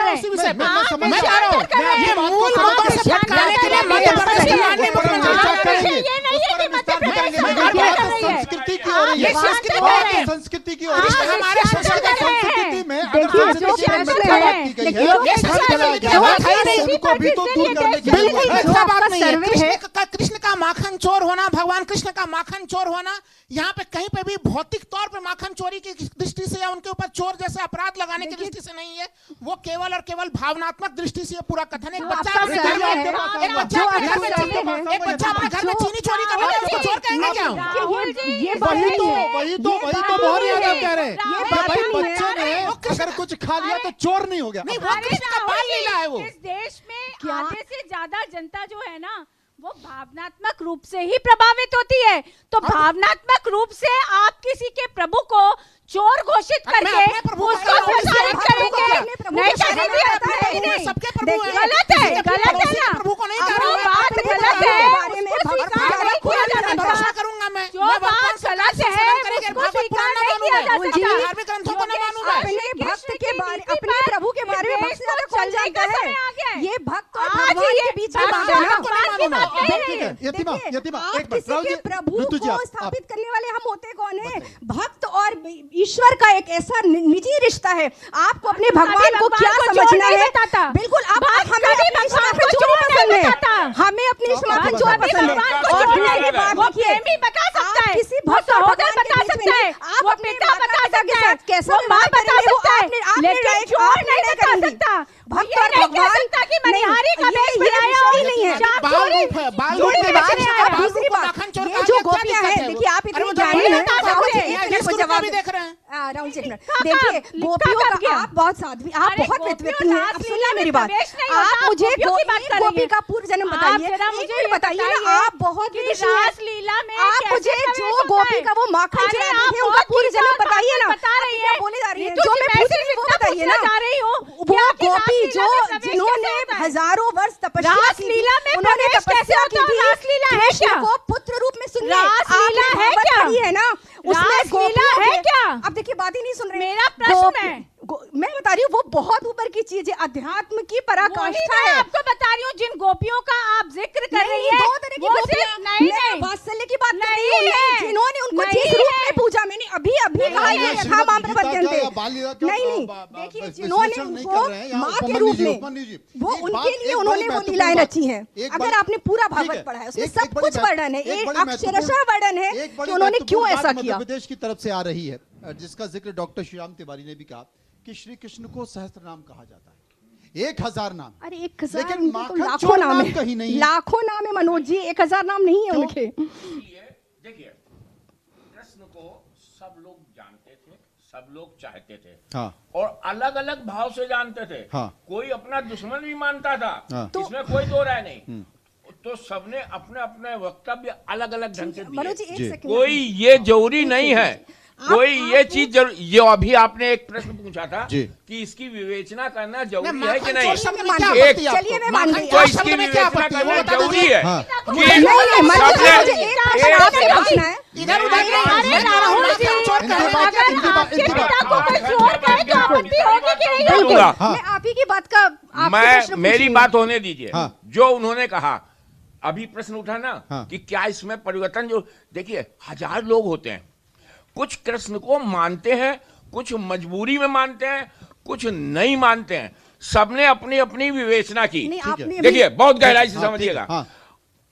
रहे हैं। उसी विषय पे आप मैं कह रहा हूं, ये मूल मुद्दे से भटकाने के लिए मध्य प्रदेश के माननीय मुख्यमंत्री ये नहीं है कि मध्य प्रदेश सरकार क्या कर रही है। संस्कृति की हो रही है, संस्कृति की हो रही है। हमारे संस्कृति में देखिए जो प्रश्न है उनको भी तो दूर करने की बात नहीं सर्वे है। है। कृष्ण का माखन चोर होना, भगवान कृष्ण का माखन चोर होना, यहाँ पे कहीं पे भी भौतिक तौर पे माखन चोरी की दृष्टि से या उनके ऊपर चोर जैसे अपराध लगाने की दृष्टि से नहीं है, वो केवल और केवल भावनात्मक दृष्टि से पूरा कथन है। एक बच्चा अपने घर में चीनी चोरी कर रहा है, उसको चोर कहेंगे क्या? वही तो बहुत ज्यादा कह रहे हैं। बच्चे ने अगर कुछ खा लिया तो चोर नहीं हो गया। नहीं, वो कृष्ण का बाल लीला है। वो इस देश में आधे से ज्यादा जनता जो है ना, वो भावनात्मक रूप से ही प्रभावित होती है। तो भावनात्मक रूप से आप किसी के प्रभु को चोर घोषित करके उसको प्रसारित करेंगे, नहीं करेंगे। नहीं, सबके प्रभु हैं। गलत है ना, प्रभु को नहीं कर रहा हूं, बात गलत है। भरोसा करूंगा मैं। जो बात गलत है उसको स्वीकार नहीं किया जा सकता। धार्मिक ग्रंथों को न मानूं मैं। अपने भक्त के बारे, अपने प्रभु के बारे में भक्त ज्यादा कौन जानता है? ये भक्त और आज भगवान ये के बीच में बात है ना। बात की बात नहीं है। यतिमा आप एक बार किसी के प्रभु ऋतु जी, को आप स्थापित करने वाले हम होते कौन है? भक्त और ईश्वर का एक ऐसा निजी रिश्ता है। आपको अपने भगवान को क्या समझना है? बिल्कुल, आप हमें अपनी माखन चोर पसंद है, हमें अपनी माखन चोर पसंद है। और दूसरी बात वो देखिए, प्रेमी बता सकता है, किसी वो भक्त और सहोदर भगवान बता के बीच सकता में है, आप वो अपने पिता बता माता के सकता है, साथ कैसे वो माँ व्यवहार बता करेंगे, वो सकता है, आपने लेकिन चोर नहीं बता सकता। भक्त ये और नहीं कह भगवान सकता कि मनिहारी का नहीं, वेश ये बनाया विषय हो। ही नहीं है। बाल रूप है, बाल रूप दूसरी में बात, बाल रूप दूसरी को बात, माखन चोर ये कहा जो गया, क्या गोपियां दिक्कत हैं, है? देखिए आप अरे वो इतनी तो ज्ञानी नहीं हैं, बता राहुल जी, सकते। एक ये मिनट को स्कूल का जवाब भी देख रहे हैं। राहुल जी, एक मिनट लिखा देखिए, कब गोपियों का गया? आप बहुत साध्वी, आप अरे बहुत गोपियों व्यक्ति हैं। अब सुनिए मेरी बात, प्रवेश नहीं होता, आप मुझे गोपियों की बात कर रही गोपी हैं। का पूर्व जन्म आप बताइए, जरा एक मुझे मिनट ये बताइए ना, बताइए आप बहुत कि विदेशी हैं। रासलीला में आप कैसे मुझे प्रवेश जो होता गोपी है? का वो माखन अरे चुरा आप रही है, उनका बहुत पूर्व जन्म चीज़ों का बताइए ना। बता रही क्या हैं। बोले जा रही है? ऋतु जो जी, मैं मैं पूछ सिर्फ रही हूँ वो इतना बताइए ना। पूछना चाह रही हूँ, वो क्या कि गोपी रासलीला जो में प्रवेश जिन्होंने कैसे होता है? हजारों वर्ष तपस्या की थी, रासलीला में उन्होंने प्रवेश कैसे तपस्या होता की है? थी, रासलीला है कृष्ण क्या? को पुत्र रूप में सुनिए, रासलीला आपने है भागवत क्या? पढ़ी है ना, उसमें रासलीला गोपियों है के- क्या? अब देखिए बात ही नहीं सुन रहे। मेरा प्रश्न है। मैं बता रही हूँ वो बहुत ऊपर की चीज है, अध्यात्म की पराकाष्ठा है। आपको बता रही हूँ, जिन गोपियों का आप जिक्र कर रही है, दो तरह की वो गोपियां, सिर्फ नहीं मैं नहीं वात्सल्य की बात कर रही नहीं हूँ, है। जिन्होंने उनको नहीं जिस रूप है। में पूजा, मैंने अभी कहा ये ये श्रीमद् यथा माम गीता प्रपद्यन्ते। का या बाल लीला का नहीं देखिए, जिन्होंने विश्लेषण नहीं उनको कर रहे हैं, यहाँ माँ के उपमन्यु रूप जी, में, उपमन्यु जी, वो एक उनके बात- लिए एक उन्होंने बड़ी वो महत्वपूर्ण लीलाएं बात- रची हैं। एक अगर बड़ी- आपने पूरा ठीक है, भागवत पढ़ा है, उसमें एक सब बड़ी कुछ वर्णन है, एक एक बड़ी अक्षरशः महत्वपूर्ण- वर्णन है एक बड़ी कि उन्होंने क्यों महत्वपूर्ण ऐसा बात किया। मध्य प्रदेश की तरफ से आ रही है, जिसका जिक्र डॉक्टर श्रीराम तिवारी ने भी कहा कि श्री कृष्ण को सहस्त्र नाम कहा जाता है, 1000 नाम। अरे 1000 लेकिन नहीं, तो माखन लाखों चोर नाम नाम है, कहीं नहीं है। लाखों नाम है मनोज जी, 1000 नाम नहीं है उनके। देखिए, कृष्ण को सब लोग जानते थे, सब लोग चाहते थे, हाँ। और अलग अलग भाव से जानते थे। हाँ। कोई अपना दुश्मन भी मानता था, हाँ। इसमें कोई दो राय नहीं। तो सबने अपने अपने वक्तव्य अलग अलग ढंग से मनोज जी दिए। एक सेकंड, कोई ये जरूरी नहीं है, कोई ये चीज जो अभी आपने एक प्रश्न पूछा था जी। कि इसकी विवेचना करना जरूरी है माखन कि चोर नहीं। शब्द में मान क्या गई। आपत्ति है चलिए मैं आपको? मान माखन गई। तो चोर इसकी शब्द में क्या विवेचना आपत्ति है? वो करना बता जरूरी दीजिए। है हाँ। नहीं नहीं मनोज जी, मुझे एक प्रश्न आपसे पूछना है। इधर उधर नहीं, मैं कह रहा हूं माखन चोर इनकी कहने बात- लगे। इनकी बात- इनकी बात- पिता को कोई चोर कहे तो आपत्ति होगी कि नहीं होगी? बिल्कुल, हाँ। मैं आप ही की बात का आपसे मैं प्रश्न मेरी पूछ रही बात होने दीजिए। हाँ। जो उन्होंने कहा अभी प्रश्न उठा ना, हाँ। कि क्या इसमें परिवर्तन, जो देखिए 1000 लोग होते हैं, कुछ कृष्ण को मानते हैं, कुछ मजबूरी में मानते हैं, कुछ नहीं मानते हैं, सबने अपनी अपनी विवेचना की। नहीं, ठीक है। आपने देखिए बहुत गहराई से हाँ, ठीक है, समझिएगा। हाँ।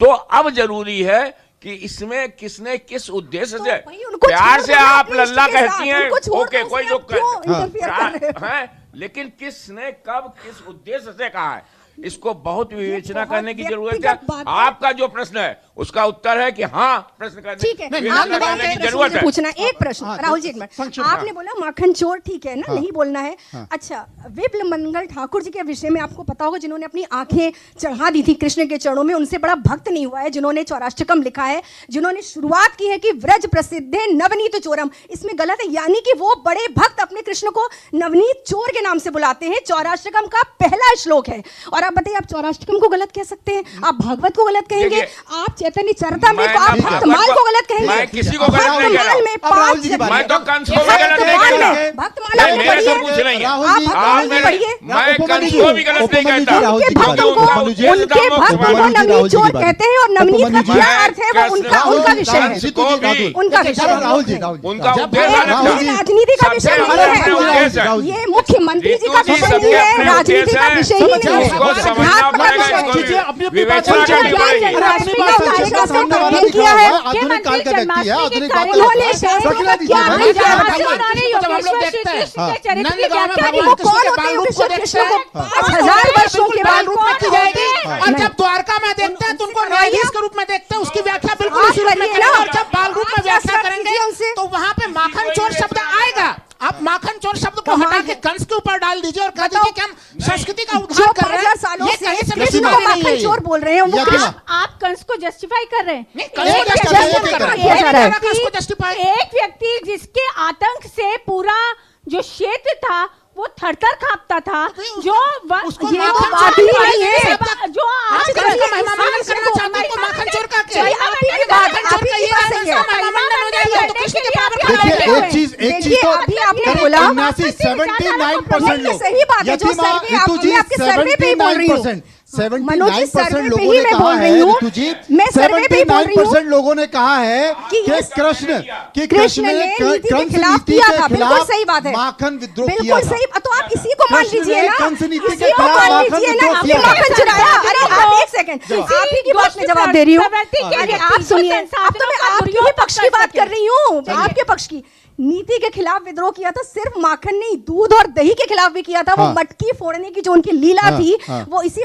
तो अब जरूरी है कि इसमें किसने किस उद्देश्य तो से, भाई उनको प्यार छोड़ से दो ना आप अपने इष्ट लल्ला के कहती साथ, हैं, उनको छोड़ ओके, दो, कोई उसमें जो आप क्यों इंटरफेयर कर रहे हो? है, लेकिन किसने कब किस उद्देश्य से कहा है, इसको बहुत विवेचना बहुत करने की जरूरत है। व्यक्तिगत बात है। आपका जो प्रश्न है उसका उत्तर है कि हाँ, प्रश्न करने ठीक है, विवेचना आपने करने की प्रश्न जरूरत मुझे है। पूछना है, एक प्रश्न हाँ, राहुल जी एक मिनट, संक्षिप्त, आपने हाँ। बोला माखन चोर ठीक है ना, हाँ। नहीं बोलना है। हाँ। अच्छा, विप्ल मंगल ठाकुर जी के विषय में आपको पता होगा, जिन्होंने अपनी आंखें चढ़ा दी थी कृष्ण के चरणों में, उनसे बड़ा भक्त नहीं हुआ है, जिन्होंने चौराष्टकम लिखा है, जिन्होंने शुरुआत की है कि व्रज प्रसिद्ध है नवनीत चोरम, इसमें गलत है, यानी कि वो बड़े भक्त अपने कृष्ण को नवनीत चोर के नाम से बुलाते हैं। चौराष्टकम का पहला श्लोक है, और और आप बताइए, आप चौराष्टकम को गलत कह सकते हैं, आप भागवत को गलत कहेंगे, देखिए, आप चैतन्य चरितामृत को, आप मैं भक्तमाल को गलत कहेंगे। मैं किसी को गलत नहीं कह रहा भक्तमाल हूं। में अब राहुल जी की 5 बारी। मैं तो कंस को भी गलत नहीं कह रहा। भक्तमाल आप मेरे से पढ़िए, कुछ नहीं है। राहुल आप जी, भक्तमाल में पढ़िए। मैं कंस को भी गलत नहीं कहता। राहुल जी उनके की बारी। भक्तों को, उपमन्यु जी, उनके भक्तों को राहुल जी नवनीत की चोर बारी। कहते हैं, और नवनीत का उपमन्यु जी, क्या अर्थ है वो उनका विषय है, ऋतु जी, राहुल। उनका विषय है। राहुल जी, राहुल जी। उनका जब उद्देश्य अलग राहुल था। जी, राजनीति का विषय सबसे नहीं अलग अपने उद्देश्य है, है। ये मुख्यमंत्री जी का ऋतु जी विषय सबके नहीं है, अपने राजनीति उद्देश्य का है। विषय ही नहीं है, इसको समझना अध्यात्म का पड़ेगा, विषय इसको है। चीजें अपनी अपनी विवेचना बात करनी को पड़ेगी। अरे अपनी जन्माष्टमी बात का को कार्यक्रम सामने वाला नहीं लिखा किया हुआ है। है, आधुनिक काल का व्यक्ति है, आधुनिक बात उन्होंने करता है। शास्त्रों रखना का क्या दीजिए। भेजा है? उन्होंने योगेश्वर श्री कृष्ण के चरित्र की व्याख्या की। वो कौन होते हैं कृष्ण को 5000 वर्षों के बाद रूप में की जाएगी, और नहीं। जब द्वारका में देखते हैं तो उनको न्यायाधीश के रूप में देखते हैं, उसकी व्याख्या बिल्कुल आप उसी रूप में करिए करेंगे। ना। और जब बाल रूप में आप व्याख्या शास्त्र करेंगे कीजिए उनसे। तो वहाँ पे माखन चोर शब्द आएगा। आप माखन चोर शब्द को कहाँ हटा है? के कंस के ऊपर डाल दीजिए और कह दीजिए कि हम संस्कृति का जो उद्धार कर रहे 5000 सालों हैं। ये से कहीं से कृष्ण नहीं को है माखन ये। चोर बोल रहे हैं, वो यकीनन। आप कंस को जस्टिफाई कर रहे हैं। नहीं, कंस को एक justify व्यक्ति- कर रहे हैं। किया जा रहा है। कंस को justify- एक व्यक्ति जिसके आतंक से पूरा जो क्षेत्र था वो थरथर कांपता था, जो उसको ये माखन बात चोर ही बोला नहीं जाए। है जो आप आज कंस को महिमा मंडन करना चाहते हैं तो माखन चोर का क्या? चलिए, आप ही की बात- माखन चोर आप ही का की ये बात है, सही है। महिमा मंडन हो जाएगा तो कृष्ण के बराबर का देखिए, हो जाएगा। एक चीज देखिए, तो अभी आपने बोला 79% नहीं, लोग, सही बात है, जो यदि माँ सर्वे आप- ऋतु जी मैं आपके सर्वे पे ही बोल रही हूँ। 79% मनोज जी, सर्वे 79% पे लोगों ही ने मैं कहा बोल है, रही हूँ। ऋतु जी, मैं सर्वे पे ही बोल रही हूँ 79% लोगों ने कहा है कि कि ये कृष्ण कृष्ण कृष्ण ने ने नीति के कंस खिलाफ नीति किया के था, बिल्कुल खिलाफ सही बात है। माखन विद्रोह किया बिल्कुल था। सही, तो आप इसी को मान कृष्ण लीजिए ने ना, कंस नीति के इसी को खिलाफ मान माखन लीजिए ना, विद्रोह आपने किया था। माखन चुराया। अरे आप एक सेकंड, आप ही की बात में जवाब दे रही हूँ। अरे आप सुनिए, अब तो मैं आपके ही पक्ष की बात कर रही हूँ, आपके पक्ष की। नीति के खिलाफ विद्रोह किया था, सिर्फ माखन नहीं, दूध और दही के खिलाफ भी किया था। वो हाँ। मटकी फोड़ने की जो उनकी लीला हाँ, थी, हाँ। वो इसी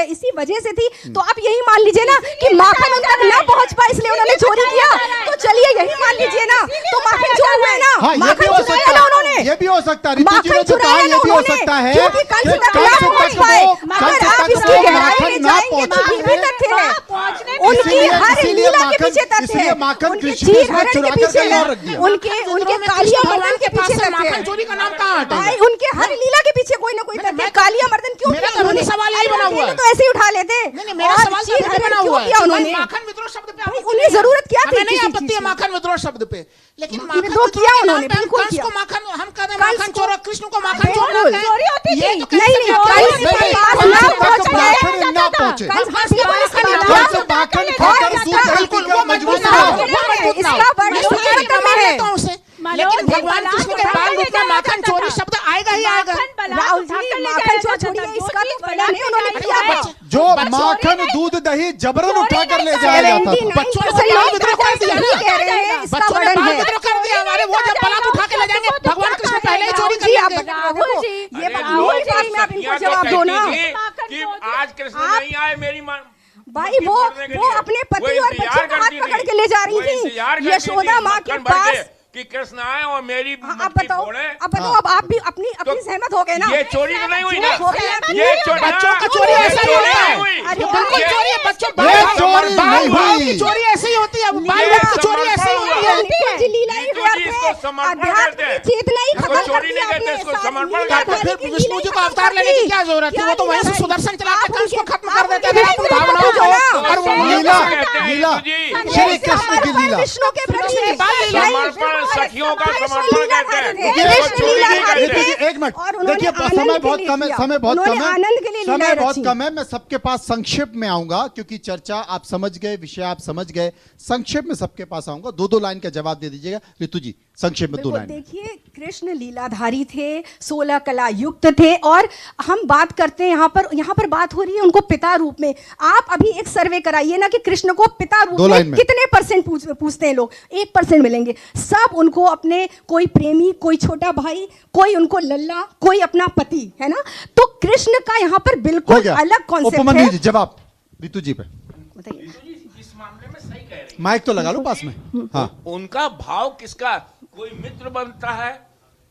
इसी वजह से थी। तो आप यही मान लीजिए ना कि माखन उन तक ना पहुंच पाए, इसलिए उन्होंने चोरी किया। तो चलिए यही मान लीजिए ना, तो माखन चोर हुए ना, हाँ, ये भी माखन हो चुराया सकता ना है, उन्होंने। ये भी हो सकता है। ऋतु जी ने माखन जो कहा, चुराया ये ना भी हो उन्होंने, सकता है क्योंकि कंस कि तक कंस ना तक पहुंच वो- पाए। कंस अगर आप तक इसकी वो गहराई माखन में ना जाएंगे तो पहुंचे। ये भी तथ्य है, उनकी इसीलिए- हर इसीलिए लीला के माखन- पीछे तथ्य इसलिए है, माखन उनके कृष्ण ने चीर इसमें हरण के चुरा कर पीछे कहीं और रख दिया। उनके कालिया मर्दन के पीछे तथ्य माखन है। चोरी का नाम कहाँ हटेगा? भाई उनके हर लीला के पीछे कोई ना कोई तथ्य है। कालिया मर्दन क्यों मेरा किया तो उन्होंने? सवाल यही बना हुआ है। तो ऐसे ही उठा लेते। नहीं, मेरा और सवाल चीर तो हरण बना क्यों हुआ है। किया उन्होंने? माखन विद्रोह शब्द पे भाई, आपत्ति उन्हें नहीं है। जरूरत क्या थी हमें नहीं किसी आपत्ति चीज है की? माखन विद्रोह शब्द पे, लेकिन माखन माखन विद्रोह विद्रोह किया के नाम उन्होंने, पे हम बिल्कुल कंस किया। को माखन, हम कहते हैं कंस माखन को- चोर और कृष्ण को माखन चोर ना बिल्कुल। कहें। चोरी होती ये थी। तो कैसे नहीं, नहीं, व्याख्या कंस है? के नहीं, पास कंस ना तक पहुंच पाए। माखन ना पहुंचे। कंस हाँ, बिल्कुल इसका कंस मतलब- कंस माखन और खाकर इसका- दूध दही बिल्कुल, पीकर वो मजबूत मजबूत ना ना हो। हो। इसका वर्ण इसको सूची मैं पत्र में है। लेता हूं उसे। लेकिन भगवान कृष्ण के बाल रूप में माखन चोरी शब्द आएगा ही आएगा। राहुल जी, माखन चोर छोड़िए, इसका तो फला नहीं उन्होंने किया है। जो माखन दूध दही जबरन उठा कर ले जाया जाता था। 79% बाल विद्रोह कर दिया ना। कह रहे हैं, इसका बच्चों ने वर्णन बाल है। विद्रोह कर दिया हमारे, वो जब बलात् उठा के ले जाएंगे, भगवान कृष्ण पहले ही चोरी कर जी, आप लेंगे। राहुल जी, ये अरे राहुल लोग जी, मैं आप सखियां इनको तो जवाब दो ना। कहती थी कि आज कृष्ण नहीं आए मेरी माँ भाई वो अपने पति और बच्चे का हाथ पकड़ के ले जा रही थी, यशोदा माँ के पास। कि कृष्ण आए और मेरी आप मटकी बताओ, फोड़े। अब आप भी अपनी सहमत हो गए ना? ये चोरी तो नहीं हुई ना? हो गया। ये चोरी बच्चों का चोरी ये ऐसा ही चोरी होता है। नहीं हुई। अरे बिल्कुल ये- चोरी है, बच्चों ये चोरी नहीं हुई। चोरी ऐसे ही होती है, बाल ये की चोरी ऐसे ही होती है। बिल्कुल जी, लीला ही ऋतु जी, व्यर्थ इसको है। समर्पण अध्यात्म कहते हैं। की चेतना ही इसको खत्म कर चोरी दी नहीं कहते, आपने। इसको सारी समर्पण लीला कहते हैं। धारी फिर की विष्णु लीला जी को खत्म अवतार कर लेने की दी। क्या जरूरत थी? वो तो वहीं से क्या सुदर्शन चला के आप कंस को उनके- खत्म आप कर देते उनके थे अपनी विरुद्ध भावनाओं को। बोलो। और वो लीला कहते हैं लीला ऋतु जी। श्री कृष्ण की लीला। विष्णु के प्रति समर्पण सखियों का समर्पण कहते हैं। देखिए, इसको चोरी नहीं कहते। देखिए, एक मिनट, और उन्होंने देखिए आनंद समय के बहुत लिए कम है, किया। समय बहुत उन्होंने कम है, आनंद के लिए समय लीलाएं बहुत रची। कम है। मैं सबके पास संक्षेप में आऊंगा क्योंकि चर्चा आप समझ गए, विषय आप समझ गए। संक्षेप में सबके पास आऊंगा, दो दो लाइन का जवाब दे दीजिएगा। ऋतु जी संक्षेप में दो बिल्कुल, लाइन। देखिए, कृष्ण लीलाधारी थे, 16 कला युक्त थे, और हम बात करते हैं यहाँ पर बात हो रही है उनको पिता रूप में। आप अभी एक सर्वे कराइए ना कि कृष्ण को पिता रूप दो लाइन में में। कितने परसेंट पूछते हैं लोग? 1% मिलेंगे। सब उनको अपने कोई प्रेमी, कोई छोटा भाई, कोई उनको लल्ला, कोई अपना पति, है ना? तो कृष्ण का यहाँ पर हो बिल्कुल गया। अलग कॉन्सेप्ट उपमन्यु है। जी जवाब ऋतु जी पे। बताइए। इस मामले में सही कह रही माइक तो लगा लो पास में। हाँ, उनका भाव किसका, कोई मित्र बनता है,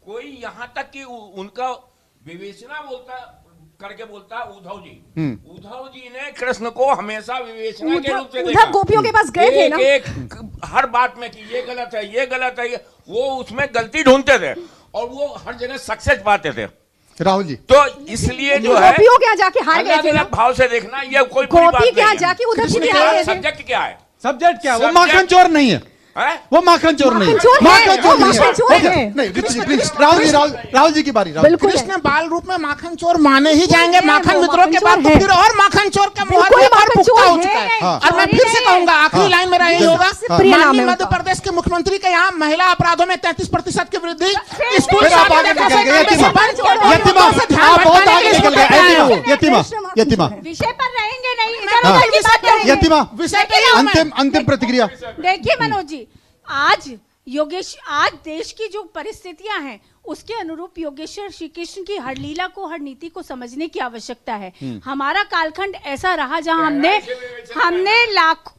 कोई यहाँ तक कि उनका विवेचना करके बोलता है उद्धव जी। उद्धव जी ने कृष्ण को हमेशा विवेचना के रूप से उद्धव देखा। गोपियों के पास गए थे ना? एक हर बात में कि ये गलत है, ये गलत है, वो उसमें गलती ढूंढते थे और वो हर जगह सक्सेस पाते थे। राहुल जी, तो इसलिए जो है गोपियों के यहाँ जाके हार गए अलग थे ना। अलग भाव से देखना, ये कोई बड़ी बात गोपी के यहाँ नहीं है। जाके उद्धव जी भी हार गए थे। सब्जेक्ट क्या है? सब्जेक्ट क्या है? वो Subject- माखन चोर नहीं है, हैं? वो माखन चोर नहीं है, माखन चोर है, माखन चोर वो नहीं माखन चोर है। है। नहीं, ऋतु जी प्लीज, राहुल जी की बारी। राहुल जी। बिल्कुल कृष्ण बाल रूप में माखन चोर माने ही जाएंगे। है, माखन वो विद्रोह के माखन बाद चोर तो है। फिर और माखन चोर का मुहर बिल्कुल एक और माखन पुख्ता चोर हो है। चुका है। हाँ। और मैं फिर से कहूंगा, आखिरी लाइन मेरा यही होगा, प्रिय नाम है माननीय उनका। मध्य प्रदेश के मुख्यमंत्री के यहाँ महिला अपराधों में 33% की वृद्धि। स्कूल फिर आप आगे निकल गए। यतिमा, आप बहुत आगे निकल गए। यतिमा, विषय पर रहेंगे नहीं, हाँ। इधर उधर की बात करेंगे। यतिमा, विषय पे ही हूं मैं। अंतिम प्रतिक्रिया। देखिए मनोज जी, आज देश की जो परिस्थितियां हैं उसके अनुरूप योगेश्वर श्री कृष्ण की हर लीला को, हर नीति को समझने की आवश्यकता है। हमारा कालखंड ऐसा रहा जहां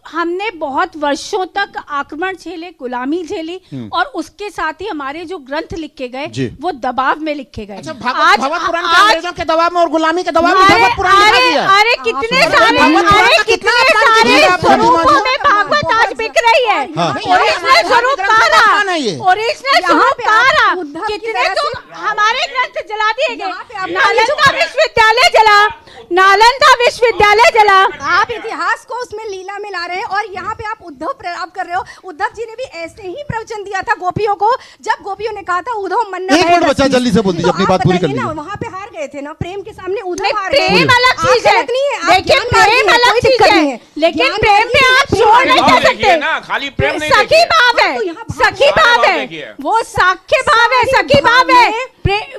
हमने बहुत वर्षों तक आक्रमण झेले, गुलामी झेली, और उसके साथ ही हमारे जो ग्रंथ लिखे जी। गए वो दबाव में लिखे गए। अच्छा, भगवत पुराण के अंग्रेजों के दबाव में और गुलामी के दबाव में अरे भगवत पुराण लिखा गया है। अरे कितने भगवत सारे पुराण का कितने कितना अपमान सारे किया आपने स्वरूपों अभिमानी? में भागवत आज बिक रही है। हाँ। ओरिजिनल स्वरूप ग्रंथ का अपमान है ये। ओरिजिनल यहाँ स्वरूप पे आप उद्धव की कितने तरह तो से- हमारे ग्रंथ जला दिए यहाँ पे आप गए। नालंदा विश्वविद्यालय जला, नालंदा विश्वविद्यालय जला। आप इतिहास को उसमें लीला में ला रहे हैं और यहाँ पे आप उद्धव प्रलाप कर रहे हो। उद्धव जी ने भी ऐसे ही प्रवचन दिया था गोपियों को, जब गोपियों ने कहा था उद्धव मन एक मिनट बचा, जल्दी से बोल दीजिए, अपनी बात पूरी कर लीजिए। वहाँ पे हार गए थे ना, प्रेम के सामने उद्धव नहीं, हार गए। प्रेम अलग आप चीज है। गलत नहीं है, आप देखिए, ज्ञान मार्गी प्रेम हैं, अलग कोई चीज दिक्कत है। नहीं है। लेकिन ज्ञान प्रेम मार्गी में हैं, आप प्रेम छोड़ नहीं अलग कर भाव सकते। देखिए ना, खाली प्रेम नहीं सखी देखिए। भाव है, हाँ, तो यहाँ भाव सखी सारे भाव भाव है, देखिए। वो साख्य भाव है, सखी भाव है।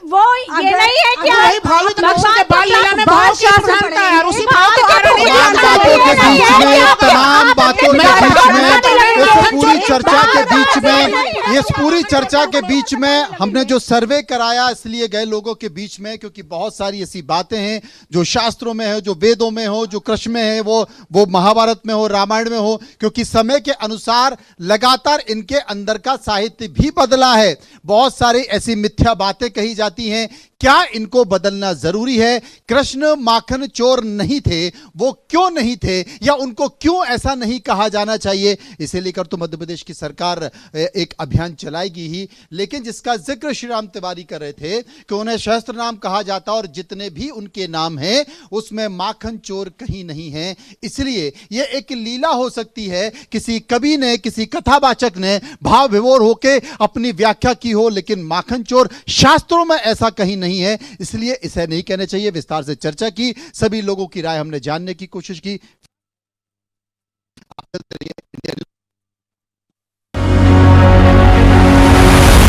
वो ये अगर- नहीं है कि अगर आप वही भाव ही तो कृष्ण के भगवान बाल को लीला में बाल भाव की शास्त्र प्रधानता है और उसी भाव भाव के के कारण ही प्रधान ज्ञान तमाम है। बातों के बीच में, तमाम बातों के आप बीच अपने में, इस पूरी चर्चा के बीच में, नहीं, इस पूरी चर्चा के बीच में हमने जो सर्वे कराया इसलिए गए लोगों के बीच में, क्योंकि बहुत सारी ऐसी बातें हैं जो शास्त्रों में है, जो वेदों में हो, जो कृष्ण में है, वो महाभारत में हो, रामायण में हो, क्योंकि समय के अनुसार लगातार इनके अंदर का साहित्य भी बदला है। बहुत सारी ऐसी मिथ्या बातें कही जाती हैं, क्या इनको बदलना जरूरी है? कृष्ण माखन चोर नहीं थे, वो क्यों नहीं थे, या उनको क्यों ऐसा नहीं कहा जाना चाहिए? इसे लेकर तो मध्य प्रदेश की सरकार एक अभियान चलाएगी ही, लेकिन जिसका जिक्र श्री राम तिवारी कर रहे थे कि उन्हें सहस्त्र नाम कहा जाता और जितने भी उनके नाम हैं उसमें माखन चोर कहीं नहीं है। इसलिए यह एक लीला हो सकती है, किसी कवि ने, किसी कथावाचक ने भाव विभोर होकर अपनी व्याख्या की हो, लेकिन माखन चोर शास्त्रों में ऐसा कहीं नहीं है। इसलिए इसे नहीं कहना चाहिए। विस्तार से चर्चा की, सभी लोगों की राय हमने जानने की कोशिश की।